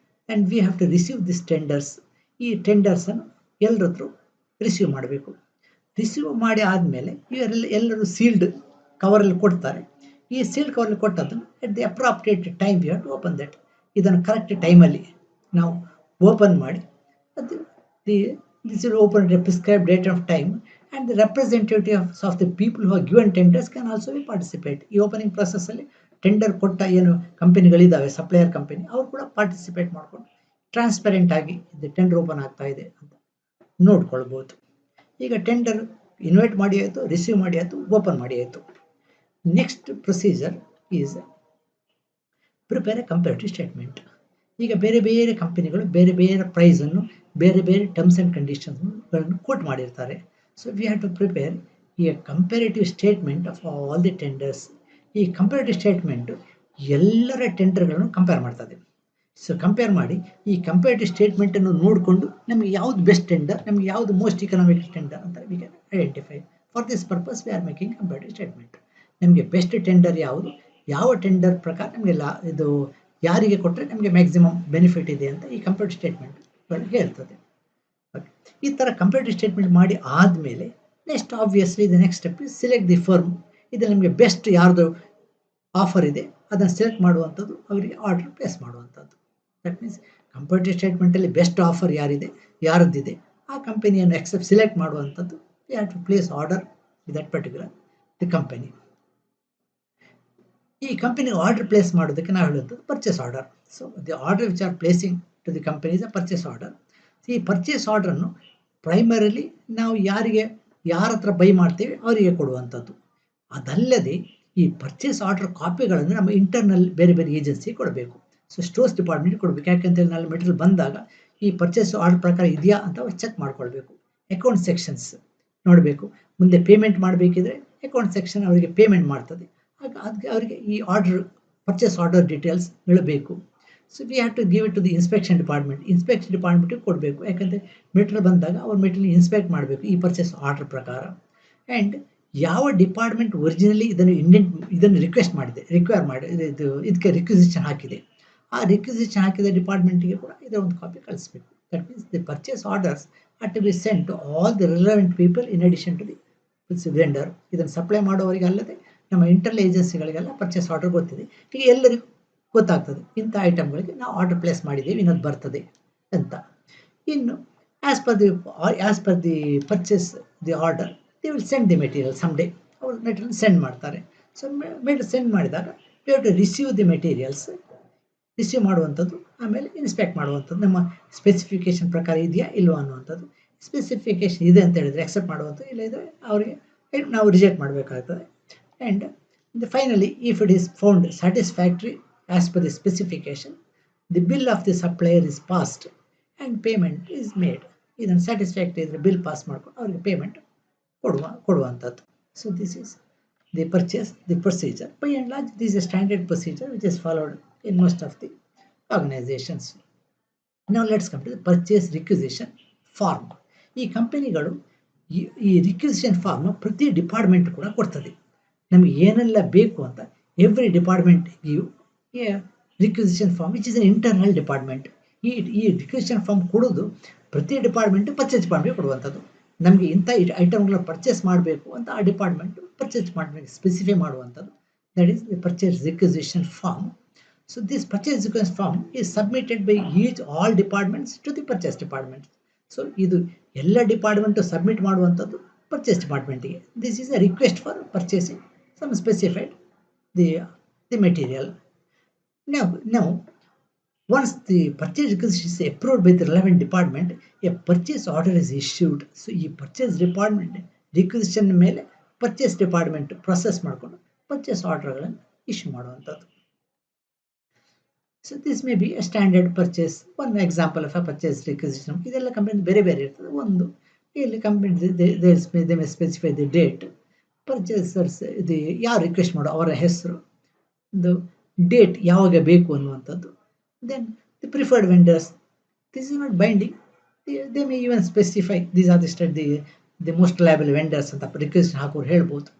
S1: and we have to receive these tenders. ಈ ಟೆಂಡರ್ಸ್ ಅನ್ನು ಎಲ್ಲರತ್ರ ರಿಸೀವ್ ಮಾಡಬೇಕು. ರಿಸೀವ್ ಮಾಡಿ ಆದಮೇಲೆ ಎಲ್ಲರೂ ಸೀಲ್ಡ್ ಕವರಲ್ಲಿ ಕೊಡ್ತಾರೆ. ಈ ಸೀಲ್ಡ್ ಕವರಲ್ಲಿ ಕೊಟ್ಟದನ್ನು at the appropriate time we have to open that. ಇದನ್ನು ಕರೆಕ್ಟ್ ಟೈಮಲ್ಲಿ ನಾವು ಓಪನ್ ಮಾಡಿ this will open at a prescribed date of time, and the representatives of the people who are given tenders can also be participate. ಈ opening process ಅಲ್ಲಿ tender ಕೊಟ್ಟ ಏನು ಕಂಪನಿಗಳಿದ್ದಾವೆ, supplier company, ಅವರು ಕೂಡ ಪಾರ್ಟಿಸಿಪೇಟ್ ಮಾಡ್ಕೊಂಡು ಟ್ರಾನ್ಸ್ಪರೆಂಟ್ ಆಗಿ ಇದು ಟೆಂಡರ್ ಓಪನ್ ಆಗ್ತಾ ಇದೆ ಅಂತ ನೋಡ್ಕೊಳ್ಬಹುದು. ಈಗ ಟೆಂಡರ್ ಇನ್ವೈಟ್ ಮಾಡಿ ಆಯಿತು, ರಿಸೀವ್ ಮಾಡಿ ಆಯಿತು, ಓಪನ್ ಮಾಡಿ ಆಯಿತು. Next procedure is prepare a comparative statement. ಈಗ ಬೇರೆ ಬೇರೆ ಕಂಪನಿಗಳು ಬೇರೆ ಬೇರೆ ಪ್ರೈಸನ್ನು, ಬೇರೆ ಬೇರೆ ಟರ್ಮ್ಸ್ ಆ್ಯಂಡ್ ಕಂಡೀಷನ್ಸ್ಗಳನ್ನು ಕೋಟ್ ಮಾಡಿರ್ತಾರೆ. So we have to prepare a comparative statement of all the tenders. ಈ ಕಂಪೇರಿಟಿವ್ ಸ್ಟೇಟ್ಮೆಂಟು ಎಲ್ಲರ ಟೆಂಡರ್ಗಳನ್ನು ಕಂಪೇರ್ ಮಾಡ್ತದೆ. ಸೊ ಕಂಪೇರ್ ಮಾಡಿ ಈ ಕಂಪೇರಿಟಿವ್ ಸ್ಟೇಟ್ಮೆಂಟನ್ನು ನೋಡಿಕೊಂಡು ನಮಗೆ ಯಾವುದು ಬೆಸ್ಟ್ ಟೆಂಡರ್, ನಮಗೆ ಯಾವುದು ಮೋಸ್ಟ್ ಇಕನಾಮಿಕ್ ಟೆಂಡರ್ ಅಂತ we can identify. For this purpose we are making comparative statement. ನಮಗೆ ಬೆಸ್ಟ್ ಟೆಂಡರ್ ಯಾವುದು, ಯಾವ ಟೆಂಡರ್ ಪ್ರಕಾರ ನಮಗೆ ಇದು ಯಾರಿಗೆ ಕೊಟ್ಟರೆ ನಮಗೆ ಮ್ಯಾಕ್ಸಿಮಮ್ ಬೆನಿಫಿಟ್ ಇದೆ ಅಂತ ಈ ಕಂಪೇರಿಟಿವ್ ಸ್ಟೇಟ್ಮೆಂಟ್ ಹೇಳ್ತದೆ. ಈ ಥರ ಕಂಪೇರಿಟಿವ್ ಸ್ಟೇಟ್ಮೆಂಟ್ ಮಾಡಿ ಆದಮೇಲೆ next obviously the next step is select the firm. ಇದು ನಮಗೆ ಬೆಸ್ಟ್ ಯಾರ್ದು ಆಫರ್ ಇದೆ ಅದನ್ನು ಸೆಲೆಕ್ಟ್ ಮಾಡುವಂಥದ್ದು, ಅವರಿಗೆ ಆರ್ಡರ್ ಪ್ಲೇಸ್ ಮಾಡುವಂಥದ್ದು. ದಟ್ ಮೀನ್ಸ್ ಕಂಪೇರಿಟಿವ್ ಸ್ಟೇಟ್ಮೆಂಟಲ್ಲಿ ಬೆಸ್ಟ್ ಆಫರ್ ಯಾರದ್ದಿದೆ ಆ ಕಂಪನಿಯನ್ನು ಸೆಲೆಕ್ಟ್ ಮಾಡುವಂಥದ್ದು. We have to place order with that particular the company. ಈ ಕಂಪನಿ ಆರ್ಡರ್ ಪ್ಲೇಸ್ ಮಾಡೋದಕ್ಕೆ ನಾವು ಹೇಳುವಂಥದ್ದು purchase order. So the order which are placing to the company is a purchase order. ಈ purchase ಆರ್ಡರನ್ನು ಪ್ರೈಮರಿಲಿ ನಾವು ಯಾರ ಹತ್ರ ಬೈ ಮಾಡ್ತೀವಿ ಅವರಿಗೆ ಕೊಡುವಂಥದ್ದು. ಅದಲ್ಲದೆ ಈ ಪರ್ಚೇಸ್ ಆರ್ಡರ್ ಕಾಪಿಗಳನ್ನು ನಮ್ಮ ಇಂಟರ್ನಲ್ ಬೇರೆ ಬೇರೆ ಏಜೆನ್ಸಿಗೆ ಕೊಡಬೇಕು. ಸೊ ಸ್ಟೋರ್ಸ್ ಡಿಪಾರ್ಟ್ಮೆಂಟ್ಗೆ ಕೊಡಬೇಕು. ಯಾಕೆಂತೇಳಿ ನಾಳೆ ಮೆಟೀರಿಯಲ್ ಬಂದಾಗ ಈ ಪರ್ಚೇಸ್ ಆರ್ಡರ್ ಪ್ರಕಾರ ಇದೆಯಾ ಅಂತ ಅವ್ರು ಚೆಕ್ ಮಾಡ್ಕೊಳ್ಬೇಕು. ಅಕೌಂಟ್ ಸೆಕ್ಷನ್ಸ್ ನೋಡಬೇಕು. ಮುಂದೆ ಪೇಮೆಂಟ್ ಮಾಡಬೇಕಿದ್ರೆ ಅಕೌಂಟ್ ಸೆಕ್ಷನ್ ಅವರಿಗೆ ಪೇಮೆಂಟ್ ಮಾಡ್ತದೆ. ಅದಕ್ಕೆ ಅವರಿಗೆ ಈ ಆರ್ಡರ್ ಪರ್ಚೇಸ್ ಆರ್ಡರ್ ಡೀಟೇಲ್ಸ್ ಹೇಳಬೇಕು. So we have to give it to the inspection department. Inspection ಡಿಪಾರ್ಟ್ಮೆಂಟಿಗೆ ಕೊಡಬೇಕು. ಯಾಕಂದರೆ ಮೆಟೀರಿಯಲ್ ಬಂದಾಗ ಅವ್ರ ಮೆಟೀರಿಯಲ್ ಇನ್ಸ್ಪೆಕ್ಟ್ ಮಾಡಬೇಕು ಈ ಪರ್ಚೇಸ್ ಆರ್ಡರ್ ಪ್ರಕಾರ. ಆ್ಯಂಡ್ ಯಾವ ಡಿಪಾರ್ಟ್ಮೆಂಟ್ ಒರಿಜಿನಲಿ ಇದನ್ನು ರಿಕ್ವೈರ್ ಮಾಡಿ ಇದಕ್ಕೆ ರಿಕ್ವಿಸಿಷನ್ ಹಾಕಿದೆ, ಆ ರಿಕ್ವಿಸಿಷನ್ ಹಾಕಿದ ಡಿಪಾರ್ಟ್ಮೆಂಟಿಗೆ ಕೂಡ ಇದರ ಒಂದು ಕಾಪಿ ಕಳಿಸ್ಬೇಕು. That means the purchase orders are to be sent to all the relevant people in addition to the vendor. ಇದನ್ನು ಸಪ್ಲೈ ಮಾಡೋವರಿಗೆ ಅಲ್ಲದೆ ನಮ್ಮ ಇಂಟರ್ನಲ್ ಏಜೆನ್ಸಿಗಳಿಗೆಲ್ಲ ಪರ್ಚೇಸ್ ಆರ್ಡರ್ ಗೊತ್ತಿದೆ. ಈಗ ಎಲ್ಲರಿಗೂ ಗೊತ್ತಾಗ್ತದೆ ಇಂಥ ಐಟಮ್ಗಳಿಗೆ ನಾವು ಆರ್ಡರ್ ಪ್ಲೇಸ್ ಮಾಡಿದ್ದೀವಿ, ಇನ್ನೊಂದು ಬರ್ತದೆ ಅಂತ. ಇನ್ನು as per the purchase the order they will send the material some day. ಅವರು ಮೆಟೀರಿಯಲ್ ಸೆಂಡ್ ಮಾಡ್ತಾರೆ. ಸೊ ಮೆಟೀರಿಯಲ್ ಸೆಂಡ್ ಮಾಡಿದಾಗ we have to receive the materials. Receive ಮಾಡುವಂಥದ್ದು, ಆಮೇಲೆ ಇನ್ಸ್ಪೆಕ್ಟ್ ಮಾಡುವಂಥದ್ದು, ನಮ್ಮ ಸ್ಪೆಸಿಫಿಕೇಶನ್ ಪ್ರಕಾರ ಇದೆಯಾ ಇಲ್ವಾ ಅನ್ನುವಂಥದ್ದು. ಸ್ಪೆಸಿಫಿಕೇಶನ್ ಇದೆ ಅಂತ ಹೇಳಿದರೆ ಅಕ್ಸೆಪ್ಟ್ ಮಾಡುವಂಥದ್ದು, ಇಲ್ಲದಿದ್ದರೆ ಅವರಿಗೆ ನಾವು ರಿಜೆಕ್ಟ್ ಮಾಡಬೇಕಾಗ್ತದೆ. And finally, if it is found satisfactory as per the specification, the bill of the supplier is passed and payment is made. ಇದನ್ನು ಸ್ಯಾಟಿಸ್ಫ್ಯಾಕ್ಟರಿ ಇದ್ರೆ ಬಿಲ್ ಪಾಸ್ ಮಾಡ್ಕೊಂಡು ಅವ್ರಿಗೆ ಪೇಮೆಂಟ್ ಕೊಡುವಂಥದ್ದು. So this is the purchase the procedure. By and large this is standard procedure which is followed in most of the organisations. Now let's come to the purchase requisition form. ಈ ಕಂಪನಿಗಳು ಈ requisition form ಪ್ರತಿ department ಕೂಡ ಕೊಡ್ತದೆ. ನಮಗೆ ಏನೆಲ್ಲ ಬೇಕು ಅಂತ every department give a requisition form which is an internal department. ಈ ರಿಕ್ವಿಸಿಷನ್ ಫಾರ್ಮ್ ಕೊಡೋದು ಪ್ರತಿ ಡಿಪಾರ್ಟ್ಮೆಂಟ್ ಪರ್ಚೇಸ್ ಡಿಪಾರ್ಟ್ಮೆಂಟ್ ಕೊಡುವಂಥದ್ದು. ನಮಗೆ ಇಂಥ ಐಟಮ್ಗಳನ್ನ ಪರ್ಚೇಸ್ ಮಾಡಬೇಕು ಅಂತ ಆ ಡಿಪಾರ್ಟ್ಮೆಂಟ್ ಪರ್ಚೇಸ್ ಡಿಪಾರ್ಟ್ಮೆಂಟ್ ಸ್ಪೆಸಿಫೈ ಮಾಡುವಂಥದ್ದು. That is the purchase requisition form. So this purchase requisition form is submitted by all departments to the purchase department. So ಇದು ಎಲ್ಲ ಡಿಪಾರ್ಟ್ಮೆಂಟು ಸಬ್ಮಿಟ್ ಮಾಡುವಂಥದ್ದು ಪರ್ಚೇಸ್ ಡಿಪಾರ್ಟ್ಮೆಂಟಿಗೆ. This is a request for purchasing some specified the material. Now once the purchase requisition is approved by the relevant department, a purchase order is issued. So ಈ purchase department requisition ಮೇಲೆ purchase department process ಮಾಡಿಕೊಂಡು purchase orderಗಳನ್ನು issue ಮಾಡುವಂಥದ್ದು. So this may be a standard purchase. One example of a purchase requisition. ಇದೆಲ್ಲ company ಬೇರೆ ಬೇರೆ ಇರ್ತದೆ. ಒಂದು ಇಲ್ಲಿ company they may specify the date. Purchasers ಇದು ಯಾರು ರಿಕ್ವೆಸ್ಟ್ ಮಾಡೋ ಅವರ ಹೆಸರು, ಒಂದು ಡೇಟ್ ಯಾವಾಗ ಬೇಕು ಅನ್ನುವಂಥದ್ದು. Then the preferred vendors, this is not binding. They may even specify these are the most liable vendors ಅಂತ ರಿಕ್ವೆಸ್ಟ್ ಹಾಕೋರು ಹೇಳ್ಬೋದು.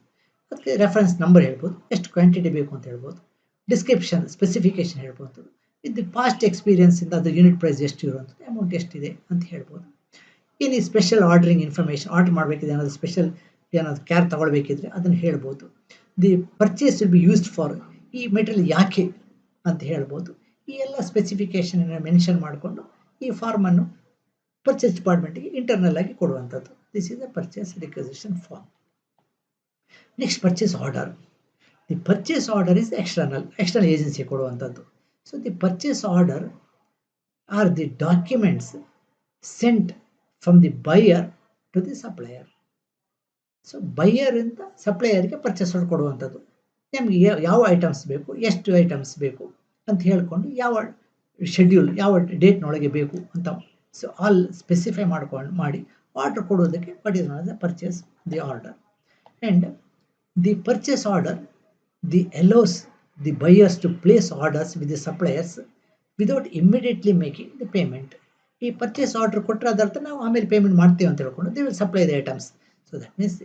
S1: ಅದಕ್ಕೆ ರೆಫರೆನ್ಸ್ ನಂಬರ್ ಹೇಳ್ಬೋದು, ಎಷ್ಟು ಕ್ವಾಂಟಿಟಿ ಬೇಕು ಅಂತ ಹೇಳ್ಬೋದು, ಡಿಸ್ಕ್ರಿಪ್ಷನ್ ಸ್ಪೆಸಿಫಿಕೇಶನ್ ಹೇಳ್ಬೋದು, ವಿತ್ ಪಾಸ್ಟ್ ಎಕ್ಸ್ಪೀರಿಯನ್ಸ್ ಇಂದ ಅದು ಯೂನಿಟ್ ಪ್ರೈಸ್ ಎಷ್ಟು ಇರುವಂಥದ್ದು, ಅಮೌಂಟ್ ಎಷ್ಟಿದೆ ಅಂತ ಹೇಳ್ಬೋದು. ಇನ್ನು ಸ್ಪೆಷಲ್ ಆರ್ಡರಿಂಗ್ ಇನ್ಫಾರ್ಮೇಷನ್, ಆರ್ಡರ್ ಮಾಡಬೇಕಿದೆ ಏನಾದರೂ ಸ್ಪೆಷಲ್ ಏನಾದರೂ ಕ್ಯಾರ್ ತಗೊಳ್ಬೇಕಿದ್ರೆ ಅದನ್ನು ಹೇಳ್ಬೋದು. The purchase will be used for, ಈ ಮೆಟೀರಿಯಲ್ ಯಾಕೆ ಅಂತ ಹೇಳ್ಬೋದು. ಈ ಎಲ್ಲ ಸ್ಪೆಸಿಫಿಕೇಶನ್ ಮೆನ್ಷನ್ ಮಾಡಿಕೊಂಡು ಈ ಫಾರ್ಮನ್ನು ಪರ್ಚೇಸ್ ಡಿಪಾರ್ಟ್ಮೆಂಟ್ಗೆ ಇಂಟರ್ನಲ್ ಆಗಿ ಕೊಡುವಂಥದ್ದು. This is the purchase requisition form. Next purchase order. The purchase order is external agency ಕೊಡುವಂಥದ್ದು. So the purchase order are the documents sent from the buyer to the supplier. So buyer ಅಂತ ಸಪ್ಲೈಯರ್ಗೆ purchase order ಕೊಡುವಂಥದ್ದು. ನಮಗೆ ಯಾವ items ಬೇಕು, ಎಷ್ಟು items ಬೇಕು ಅಂತ ಹೇಳ್ಕೊಂಡು ಯಾವ ಶೆಡ್ಯೂಲ್ ಯಾವ ಡೇಟ್ನೊಳಗೆ ಬೇಕು ಅಂತ ಸೊ ಆಲ್ ಸ್ಪೆಸಿಫೈ ಮಾಡಿ ಆರ್ಡರ್ ಕೊಡೋದಕ್ಕೆ what is not the purchase the order. And the purchase order the allows the buyers to place orders with the suppliers without immediately making the payment. ಈ purchase order ಕೊಟ್ಟರೆ ಅದರ್ಥ ನಾವು ಆಮೇಲೆ payment ಮಾಡ್ತೀವಿ ಅಂತ ಹೇಳ್ಕೊಂಡು they will supply the items. So that means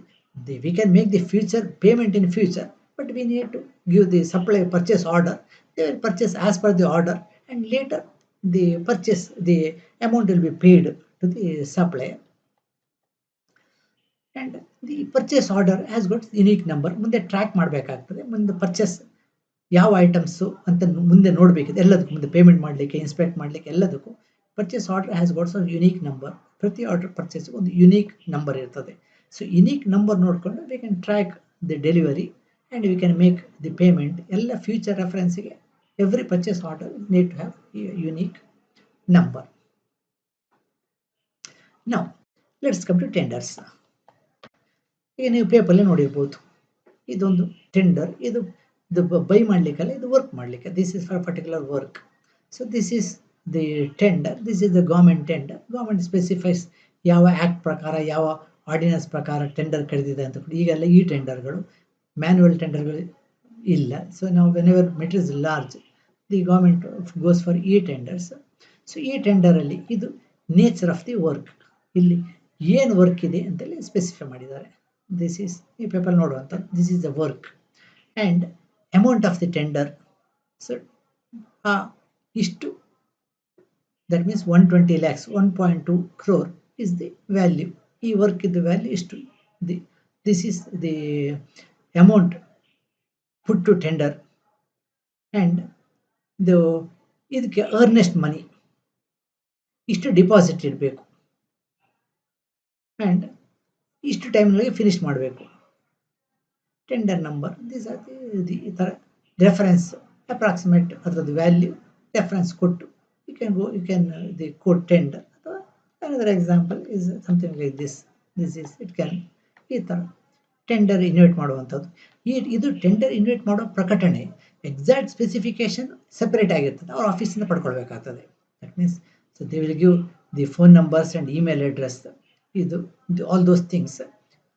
S1: we can make the future payment in future, but we need to give the supply purchase order. They will purchase as per the order and later the purchase the amount will be paid to the supplier. And the purchase order has got unique number. ಮುಂದೆ track ಮಾಡಬೇಕಾಗ್ತದೆ, ಮುಂದೆ purchase ಯಾವ items ಅಂತ ಮುಂದೆ ನೋಡಬೇಕಿದೆ, ಎಲ್ಲದಕ್ಕೂ ಮುಂದೆ payment ಮಾಡಲಿಕ್ಕೆ inspect ಮಾಡಲಿಕ್ಕೆ ಎಲ್ಲದಕ್ಕೂ purchase order has got some unique number. ಪ್ರತಿ ಆರ್ಡರ್ ಪರ್ಚೇಸ್ ಒಂದು ಯುನೀಕ್ ನಂಬರ್ ಇರ್ತದೆ. ಸೊ ಯುನೀಕ್ ನಂಬರ್ ನೋಡಿಕೊಂಡು we can track the delivery and we can make the payment. ಎಲ್ಲ ಫ್ಯೂಚರ್ ರೆಫರೆನ್ಸ್ಗೆ every purchase order need to have unique number. Now let's come to tenders. ಈಗ ನೀವು ಪೇಪರಲ್ಲಿ ನೋಡಿರ್ಬೋದು, ಇದೊಂದು ಟೆಂಡರ್. ಇದು ಬೈ ಮಾಡಲಿಕ್ಕಲ್ಲ, ಇದು ವರ್ಕ್ ಮಾಡಲಿಕ್ಕೆ. This is for particular work. So this is the tender. This is the government tender. Government specifies ಯಾವ act ಪ್ರಕಾರ ಯಾವ ಆರ್ಡಿನೆನ್ಸ್ ಪ್ರಕಾರ ಟೆಂಡರ್ ಕರೆದಿದೆ ಅಂತ. ಈಗೆಲ್ಲ ಈ ಟೆಂಡರ್ಗಳು ಮ್ಯಾನ್ಯುವಲ್ ಟೆಂಡರ್ಗಳು ಇಲ್ಲ. ಸೊ ನಾವು whenever materials large the government goes for ಈ ಟೆಂಡರ್ಸ್. ಸೊ ಈ ಟೆಂಡರಲ್ಲಿ ಇದು ನೇಚರ್ ಆಫ್ ದಿ ವರ್ಕ್, ಇಲ್ಲಿ ಏನು ವರ್ಕ್ ಇದೆ ಅಂತೇಳಿ ಸ್ಪೆಸಿಫೈ ಮಾಡಿದ್ದಾರೆ. ದಿಸ್ ಈಸ್ ಈ ಪೇಪರ್ ನೋಡುವಂಥ this is the work and amount of the tender. So ಇಷ್ಟು, that means 120 lakhs, 1.2 crore is the value. ಈ ವರ್ಕ್ ಇದ್ದ ವ್ಯಾಲ್ಯೂ ಇಷ್ಟು. This is the amount put to tender and ಇದಕ್ಕೆ earnest money ಇಷ್ಟು deposit ಇಡಬೇಕು and ಇಷ್ಟು ಟೈಮ್ನೊಳಗೆ finish ಮಾಡಬೇಕು. ಟೆಂಡರ್ ನಂಬರ್, ದಿಸ್ ಆರ್ ಈ ಥರ ರೆಫರೆನ್ಸ್ ಅಪ್ರಾಕ್ಸಿಮೇಟ್ ಅದರದ್ದು ವ್ಯಾಲ್ಯೂ ರೆಫರೆನ್ಸ್ ಕೊಟ್ಟು you can the code tender. ಅಥವಾ another example is something like this is it can. ಈ ಥರ ಟೆಂಡರ್ ಇನ್ವೈಟ್ ಮಾಡುವಂಥದ್ದು. ಇದು ಟೆಂಡರ್ ಇನ್ವೈಟ್ ಮಾಡೋ ಪ್ರಕಟಣೆ ಎಕ್ಸಾಕ್ಟ್ ಸ್ಪೆಸಿಫಿಕೇಶನ್ ಸೆಪರೇಟ್ ಆಗಿರ್ತದೆ, ಅವ್ರ ಆಫೀಸಿಂದ ಪಡ್ಕೊಳ್ಬೇಕಾಗ್ತದೆ. That means so they will give the phone numbers and email address, ಇದು ಆಲ್ ದೋಸ್ ಥಿಂಗ್ಸ್.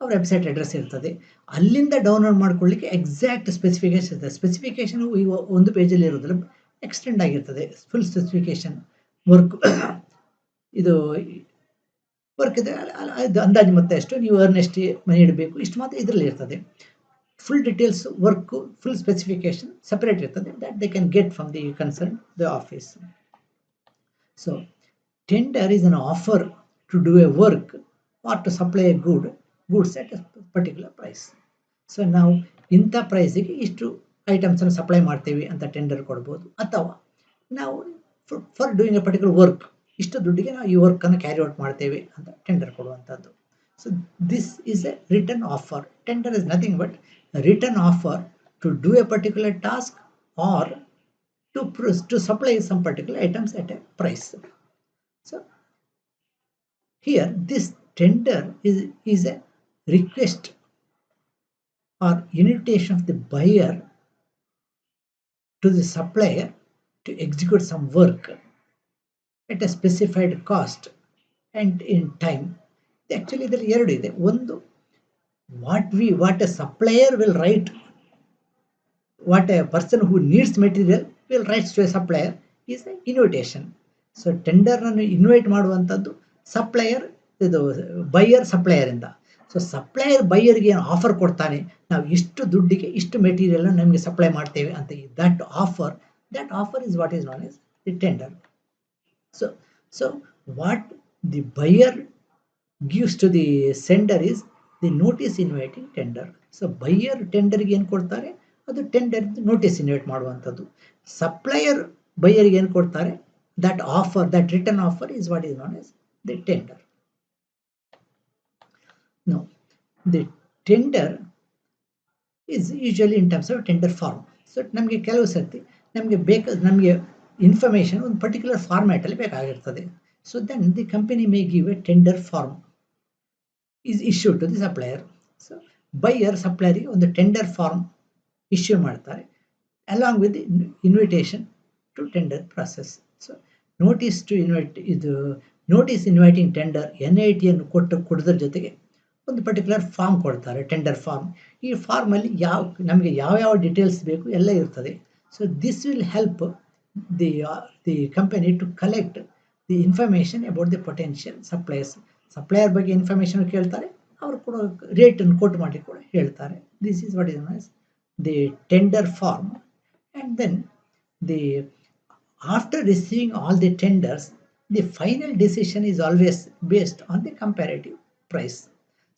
S1: ಅವ್ರ ವೆಬ್ಸೈಟ್ ಅಡ್ರೆಸ್ ಇರ್ತದೆ, ಅಲ್ಲಿಂದ ಡೌನ್ಲೋಡ್ ಮಾಡ್ಕೊಳ್ಳಿಕ್ಕೆ ಎಕ್ಸಾಕ್ಟ್ ಸ್ಪೆಸಿಫಿಕೇಶನ್ ಇರ್ತದೆ. ಸ್ಪೆಸಿಫಿಕೇಶನ್ ಈಗ ಒಂದು ಪೇಜಲ್ಲಿ ಇರೋದಿಲ್ಲ, ಎಕ್ಸ್ಟೆಂಡ್ ಆಗಿರ್ತದೆ. ಫುಲ್ ಸ್ಪೆಸಿಫಿಕೇಶನ್ ವರ್ಕ್ ಇದು ವರ್ಕ್ ಇದೆ, ಇದು ಅಂದಾಜು ಮೊತ್ತ ಎಷ್ಟು, ನೀವು ಅರ್ನೆಸ್ಟ್ ಮನಿ ಇಡಬೇಕು, ಇಷ್ಟು ಮಾತ್ರ ಇದರಲ್ಲಿ ಇರ್ತದೆ. Full details work full specification separate ಇರ್ತದೆ. That they can get from the concern the office. So tender is an offer to do a work or to supply a goods at a particular price. So ನಾವು ಇಂಥ ಪ್ರೈಸಿಗೆ ಇಷ್ಟು ಐಟಮ್ಸನ್ನು supply ಮಾಡ್ತೀವಿ ಅಂತ tender ಕೊಡ್ಬೋದು, ಅಥವಾ ನಾವು for doing A particular work ಇಷ್ಟು ದುಡ್ಡಿಗೆ ನಾವು ಈ ವರ್ಕನ್ನು ಕ್ಯಾರಿ ಔಟ್ ಮಾಡ್ತೇವೆ ಅಂತ ಟೆಂಡರ್ ಕೊಡುವಂಥದ್ದು. So this is a return offer. Tender is nothing but return offer to do a particular task or to supply some particular items at a price. So here this tender is a request or invitation of the buyer to the supplier to execute some work at a specified cost and in time. Actually ಇದರಲ್ಲಿ ಎರಡು ಇದೆ. ಒಂದು, what a supplier will write, what a person who needs material will write to a supplier is an invitation. So ಟೆಂಡರ್ನನ್ನು invite ಮಾಡುವಂಥದ್ದು supplier, ಇದು buyer supplier ಇಂದ. So supplier ಬೈಯರ್ಗೆ ಏನು ಆಫರ್ ಕೊಡ್ತಾನೆ, ನಾವು ಇಷ್ಟು ದುಡ್ಡಿಗೆ ಇಷ್ಟು ಮೆಟೀರಿಯಲ್ನ ನಮಗೆ ಸಪ್ಲೈ ಮಾಡ್ತೇವೆ ಅಂತ. That offer is what is known as the tender. So what the buyer gives to the sender is the notice inviting tender. So buyer ಟೆಂಡರ್ಗೆ ಏನು ಕೊಡ್ತಾರೆ, ಅದು ಟೆಂಡರ್ ನೋಟಿಸ್ ಇನ್ವೈಟ್ ಮಾಡುವಂಥದ್ದು. ಸಪ್ಲೈಯರ್ ಬೈಯರ್ಗೆ ಏನು ಕೊಡ್ತಾರೆ, that written offer is what is known as the tender. Now the tender is usually in terms of tender form. So ನಮಗೆ ಕೆಲವು ಸರ್ತಿ ನಮಗೆ ಇನ್ಫಾರ್ಮೇಷನ್ ಒಂದು ಪರ್ಟಿಕ್ಯುಲರ್ ಫಾರ್ಮ್ಯಾಟಲ್ಲಿ ಬೇಕಾಗಿರ್ತದೆ. So then the company may give a tender form is issue to the supplier. So buyer ಸಪ್ಲೈಯರ್ಗೆ ಒಂದು tender form issue ಮಾಡ್ತಾರೆ along with invitation to tender process. So notice inviting tender NITಯನ್ನು ಕೊಡೋದ್ರ ಜೊತೆಗೆ ಒಂದು ಪರ್ಟಿಕ್ಯುಲರ್ ಫಾರ್ಮ್ ಕೊಡ್ತಾರೆ, tender form. ಈ ಫಾರ್ಮಲ್ಲಿ ನಮಗೆ ಯಾವ ಡೀಟೇಲ್ಸ್ ಬೇಕು ಎಲ್ಲ ಇರ್ತದೆ. So this will help the company to collect the information about the potential suppliers. Supplier ಬಗ್ಗೆ ಇನ್ಫಾರ್ಮೇಷನ್ ಕೇಳ್ತಾರೆ, ಅವರು ಕೂಡ ರೇಟನ್ನು ಕೋಟ್ ಮಾಡಿ ಕೂಡ ಹೇಳ್ತಾರೆ. This is what is known as the tender form. And then after receiving all the tenders, the final decision is always based on the comparative price.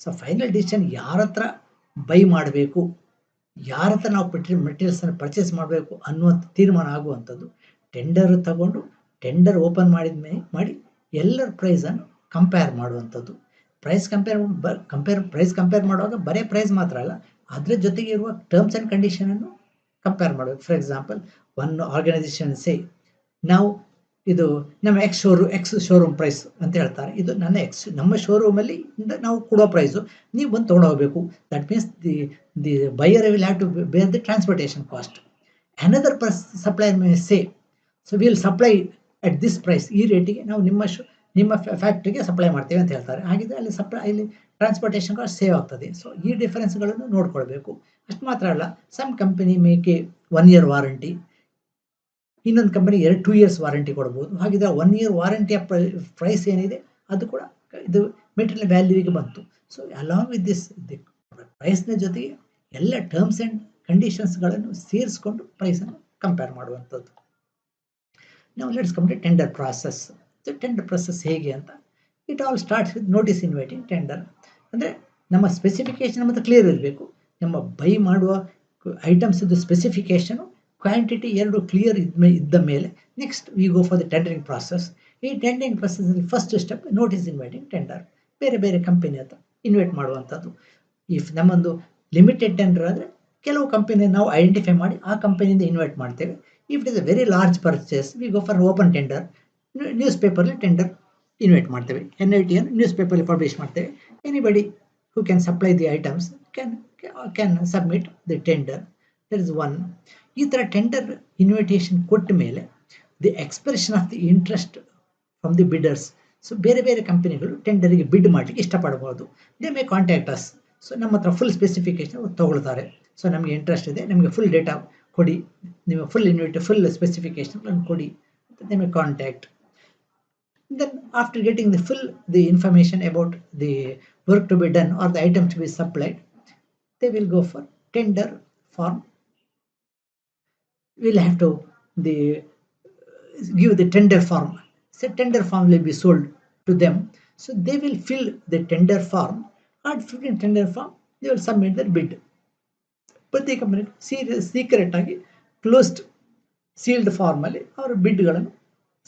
S1: So final decision ಯಾರ ಹತ್ರ by ಮಾಡಬೇಕು, ಯಾರ ಹತ್ರ ನಾವು ಮೆಟೀರಿಯಲ್ಸನ್ನು purchase ಮಾಡಬೇಕು ಅನ್ನುವಂಥ ತೀರ್ಮಾನ ಆಗುವಂಥದ್ದು ಟೆಂಡರ್ ತಗೊಂಡು ಟೆಂಡರ್ ಓಪನ್ ಮಾಡಿ ಎಲ್ಲರ ಪ್ರೈಸನ್ನು ಕಂಪೇರ್ ಮಾಡುವಂಥದ್ದು. ಪ್ರೈಸ್ ಕಂಪೇರ್ ಮಾಡುವಾಗ ಬರೀ ಪ್ರೈಸ್ ಮಾತ್ರ ಅಲ್ಲ, ಅದರ ಜೊತೆಗೆ ಇರುವ ಟರ್ಮ್ಸ್ ಆ್ಯಂಡ್ ಕಂಡೀಷನನ್ನು ಕಂಪೇರ್ ಮಾಡಬೇಕು. ಫಾರ್ ಎಕ್ಸಾಂಪಲ್, ಒನ್ ಆರ್ಗನೈಸೇಷನ್ ನಾವು ಇದು ನಮ್ಮ ಎಕ್ಸ್ ಶೋರೂಮ್ ಪ್ರೈಸ್ ಅಂತ ಹೇಳ್ತಾರೆ, ಇದು ನಮ್ಮ ಶೋರೂಮಲ್ಲಿ ನಾವು ಕೊಡೋ ಪ್ರೈಸು, ನೀವು ಬಂದು ತೊಗೊಂಡೋಗ್ಬೇಕು. That means the buyer will have to bear the transportation cost. Another supplier may say, so will supply at this price, ಈ ರೇಟಿಗೆ ನಾವು ನಿಮ್ಮ ಫ್ಯಾಕ್ಟ್ರಿಗೆ ಸಪ್ಲೈ ಮಾಡ್ತೇವೆ ಅಂತ ಹೇಳ್ತಾರೆ. ಹಾಗಿದ್ರೆ ಅಲ್ಲಿ ಟ್ರಾನ್ಸ್ಪೋರ್ಟೇಷನ್ ಕಾಸ್ಟ್ ಸೇವ್ ಆಗ್ತದೆ. ಸೊ ಈ ಡಿಫರೆನ್ಸ್ಗಳನ್ನು ನೋಡ್ಕೊಳ್ಬೇಕು. ಅಷ್ಟು ಮಾತ್ರ ಅಲ್ಲ, ಸಮ್ ಕಂಪನಿ ಮೇಕೆ 1 year ವಾರಂಟಿ, ಇನ್ನೊಂದು ಕಂಪನಿ 2 years ವಾರಂಟಿ ಕೊಡ್ಬೋದು. ಹಾಗಿದ್ರೆ 1 year ವಾರಂಟಿಯ ಪ್ರೈಸ್ ಏನಿದೆ ಅದು ಕೂಡ ಇದು ಮೆಟೀರಿಯಲ್ ವ್ಯಾಲ್ಯೂಗೆ ಬಂತು. So along with this the ಪ್ರೈಸ್ನ ಜೊತೆಗೆ ಎಲ್ಲ ಟರ್ಮ್ಸ್ ಆ್ಯಂಡ್ ಕಂಡೀಷನ್ಸ್ಗಳನ್ನು ಸೇರಿಸ್ಕೊಂಡು ಪ್ರೈಸನ್ನು ಕಂಪೇರ್ ಮಾಡುವಂಥದ್ದು. ನಾವು let's come to tender process. So tender process ಹೇಗೆ ಅಂತ, it all starts with notice inviting tender. ಅಂದರೆ ನಮ್ಮ ಸ್ಪೆಸಿಫಿಕೇಶನ್ ಮತ್ತು ಕ್ಲಿಯರ್ ಇರಬೇಕು. ನಮ್ಮ ಬೈ ಮಾಡುವ ಐಟಮ್ಸ್ ಇದು ಸ್ಪೆಸಿಫಿಕೇಶನು, ಕ್ವಾಂಟಿಟಿ ಎರಡು ಕ್ಲಿಯರ್ ಇದ್ದ ಮೇಲೆ next we go for the tendering process. ಈ ಟೆಂಡರಿಂಗ್ ಪ್ರಾಸೆಸ್ನಲ್ಲಿ first step notice inviting tender. ಬೇರೆ ಕಂಪನಿ ಹತ್ರ ಇನ್ವೈಟ್ ಮಾಡುವಂಥದ್ದು. ಇಫ್ ನಮ್ಮೊಂದು ಲಿಮಿಟೆಡ್ ಟೆಂಡರ್ ಆದರೆ ಕೆಲವು ಕಂಪನಿ ನಾವು ಐಡೆಂಟಿಫೈ ಮಾಡಿ ಆ ಕಂಪನಿಯಿಂದ ಇನ್ವೈಟ್ ಮಾಡ್ತೇವೆ. If it is a very large purchase we go for open tender. News ಪೇಪರ್ಲಿ ಟೆಂಡರ್ ಇನ್ವೈಟ್ ಮಾಡ್ತೇವೆ, NITಯನ್ನು ನ್ಯೂಸ್ ಪೇಪರ್ಲಿ ಪಬ್ಲಿಷ್ ಮಾಡ್ತೇವೆ. Anybody who can supply the items can submit the tender. That is one. ಈ ಥರ tender invitation ಕೊಟ್ಟ ಮೇಲೆ the expression of the interest from the bidders. So ಬೇರೆ ಕಂಪನಿಗಳು ಟೆಂಡರಿಗೆ ಬಿಡ್ ಮಾಡಲಿಕ್ಕೆ ಇಷ್ಟಪಡ್ಬೋದು. They may contact us. So ನಮ್ಮ ಹತ್ರ ಫುಲ್ ಸ್ಪೆಸಿಫಿಕೇಶನ್ ತೊಗೊಳ್ತಾರೆ. ಸೊ ನಮಗೆ ಇಂಟ್ರೆಸ್ಟ್ ಇದೆ, ನಮಗೆ ಫುಲ್ ಡೇಟಾ ಕೊಡಿ, ನೀವು ಫುಲ್ ಸ್ಪೆಸಿಫಿಕೇಶನ್ ಕೊಡಿ ಅಂತ they may contact. Then after getting the information about the work to be done or the items to be supplied, they will go for tender form. We'll have to give the tender form. So tender form will be sold to them. So they will fill the tender form, and filling tender form they will submit their bid. ಪ್ರತಿ company secret ಆಗಿ closed sealed formally ಅವರ ಬಿಡ್ಗಳನ್ನು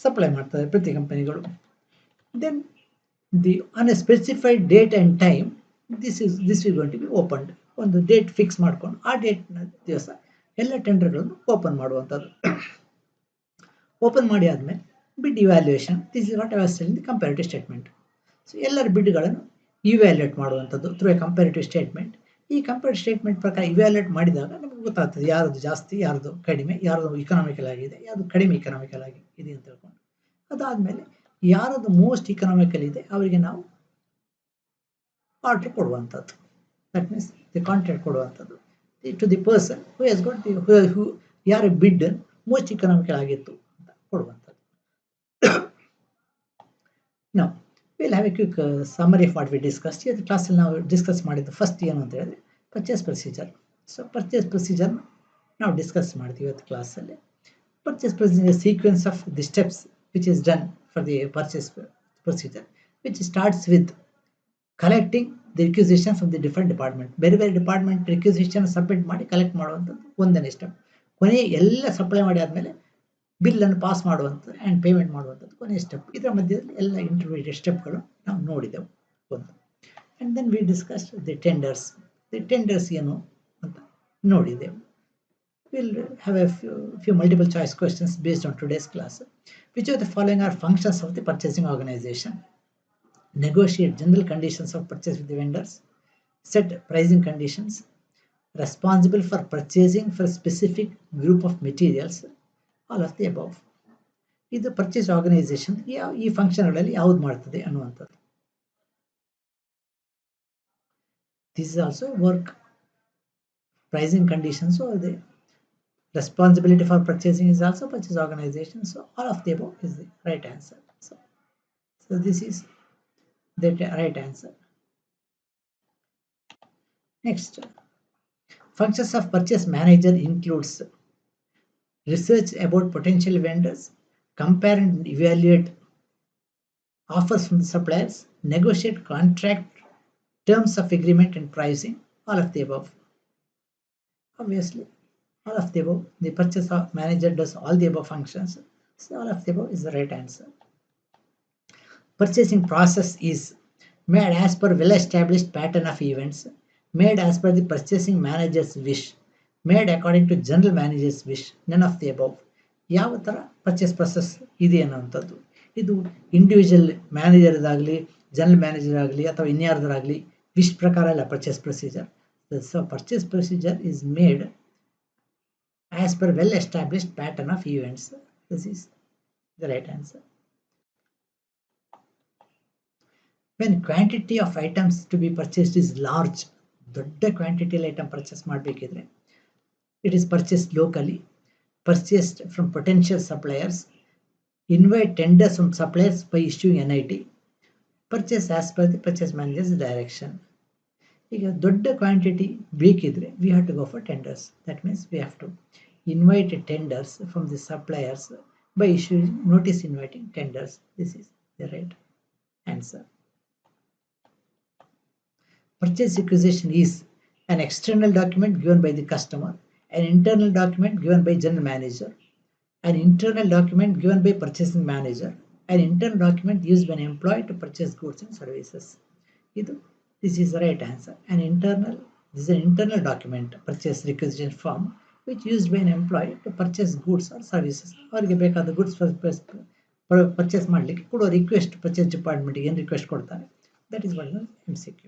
S1: supply ಮಾಡ್ತಾರೆ ಪ್ರತಿ ಕಂಪನಿಗಳು. Then on a specified date and time this is going to be opened. ಒಂದು date fix ಮಾಡಿಕೊಂಡು ಆ ಡೇಟ್ನ ದಿವಸ ಎಲ್ಲ ಟೆಂಡರ್ಗಳನ್ನು ಓಪನ್ ಮಾಡುವಂಥದ್ದು. ಓಪನ್ ಮಾಡಿ ಆದಮೇಲೆ ಬಿಡ್ evaluation. This is what I was telling the comparative statement. So ಎಲ್ಲರ ಬಿಡ್ಗಳನ್ನು ಇವ್ಯಾಲ್ಯೂಯೇಟ್ ಮಾಡುವಂಥದ್ದು ಥ್ರೂ ಎ ಕಂಪ್ಯಾರಿಟಿವ್ ಸ್ಟೇಟ್ಮೆಂಟ್. ಈ ಕಂಪೇರ್ಡ್ ಸ್ಟೇಟ್ಮೆಂಟ್ ಪ್ರಕಾರ ಇವ್ಯಾಲ್ಯೂಯೇಟ್ ಮಾಡಿದಾಗ ನಮಗೆ ಗೊತ್ತಾಗ್ತದೆ ಯಾರ್ದು ಜಾಸ್ತಿ ಯಾರ್ದು ಕಡಿಮೆ, ಯಾರ್ದು ಇಕನಾಮಿಕಲ್ ಆಗಿದೆ ಯಾರ್ದು ಕಡಿಮೆ ಇಕನಾಮಿಕಲ್ ಆಗಿ ಇದೆ ಅಂತ ಹೇಳ್ಕೊಂಡು. ಅದಾದಮೇಲೆ ಯಾರದು ಮೋಸ್ಟ್ ಇಕನಾಮಿಕಲ್ ಇದೆ ಅವರಿಗೆ ನಾವು ಆರ್ಡರ್ ಕೊಡುವಂಥದ್ದು. ದಟ್ ಮೀನ್ಸ್ ದಿ ಕಾಂಟ್ರಾಕ್ಟ್ ಕೊಡುವಂಥದ್ದು to the person who has got the who ಯಾರ ಬಿಡ್ ಮೋಸ್ಟ್ ಇಕನಾಮಿಕಲ್ ಆಗಿತ್ತು ಅಂತ ಕೊಡುವಂಥದ್ದು. ನಾವು will have a quick summary of what we discuss. ಇವತ್ತು ಕ್ಲಾಸಲ್ಲಿ ನಾವು ಡಿಸ್ಕಸ್ ಮಾಡಿದ್ದು ಫಸ್ಟ್ ಏನು ಅಂತ ಹೇಳಿದ್ರೆ purchase procedure. So purchase procedure ನಾವು ಡಿಸ್ಕಸ್ ಮಾಡ್ತೀವಿ ಇವತ್ತು ಕ್ಲಾಸಲ್ಲಿ. Purchase procedure is a sequence of the steps which is done for the purchase procedure, which starts with collecting the requisition from the different department. ಬೇರೆ ಬೇರೆ department requisition submit ಮಾಡಿ collect ಮಾಡುವಂಥದ್ದು ಒಂದನೇ step. ಕೊನೆಯ ಎಲ್ಲ ಸಪ್ಲೈ ಮಾಡಿ ಆದಮೇಲೆ ಬಿಲ್ಲನ್ನು ಪಾಸ್ ಮಾಡುವಂಥದ್ದು ಆ್ಯಂಡ್ ಪೇಮೆಂಟ್ ಮಾಡುವಂಥದ್ದು ಕೊನೆಯ ಸ್ಟೆಪ್. ಇದರ ಮಧ್ಯದಲ್ಲಿ ಎಲ್ಲ ಇಂಟರ್ಮೀಡಿಯೇಟ್ ಸ್ಟೆಪ್ಗಳು ನಾವು ನೋಡಿದೆವು ಒಂದು. And then we discuss the tenders. The tenders ಏನು ಅಂತ ನೋಡಿದೆವು. We'll have a few multiple choice questions based on today's class. Which of the following are functions of the purchasing organization? Negotiate general conditions of purchase with the vendors, set pricing conditions, responsible for purchasing for a specific group of materials, all of the above. ಇದು purchase organisation ಈ ಫಂಕ್ಷನ್ಗಳಲ್ಲಿ ಯಾವ್ದು ಮಾಡ್ತದೆ ಅನ್ನುವಂಥದ್ದು. This is also work pricing conditions ಇದೆ. Responsibility for purchasing is also purchase organization. So all of the above is the right answer. So this is the right answer. Next, functions of purchase manager includes research about potential vendors, compare and evaluate offers from the suppliers, negotiate contract terms of agreement and pricing, all of the above. Obviously, all of the above, the purchase manager does all the above functions. So all of the above is the right answer. Purchasing process is made as per well-established pattern of events, made as per the purchasing manager's wish, made according to general manager's wish, none of the above. ಯಾವ ಥರ purchase process ಇದೆ ಅನ್ನೋವಂಥದ್ದು ಇದು individual ಮ್ಯಾನೇಜರ್ದಾಗಲಿ general manager ಆಗಲಿ ಅಥವಾ ಇನ್ಯಾರ್ದಾಗಲಿ wish ಪ್ರಕಾರ ಇಲ್ಲ purchase procedure. So purchase procedure is made as per well-established pattern of events. This is the right answer. When quantity of items to be purchased is large, ದೊಡ್ಡ ಕ್ವಾಂಟಿಟಿಯಲ್ಲಿ item purchase ಮಾಡಬೇಕಿದ್ರೆ it is purchased locally, purchased from potential suppliers, invite tenders from suppliers by issuing NIT, purchase as per the purchase manager's direction. ಈಗ ದೊಡ್ಡ quantity ಬೇಕಿದ್ರೆ we have to go for tenders. That means we have to invite tenders from the suppliers by issuing notice inviting tenders. This is the right answer. Purchase requisition is an external document given by the customer, an internal document given by general manager, an internal document given by purchasing manager, an internal document used by an employee to purchase goods and services. This is the right answer. This is an internal document, purchase requisition form, which used by an employee to purchase goods or services. ಅವರಿಗೆ ಬೇಕಾದ goods purchase ಮಾಡಲಿಕ್ಕೆ ಕೊಡೋ request purchase ಡಿಪಾರ್ಟ್ಮೆಂಟ್ಗೆ ಏನು request ಕೊಡ್ತಾರೆ that is what MCQ.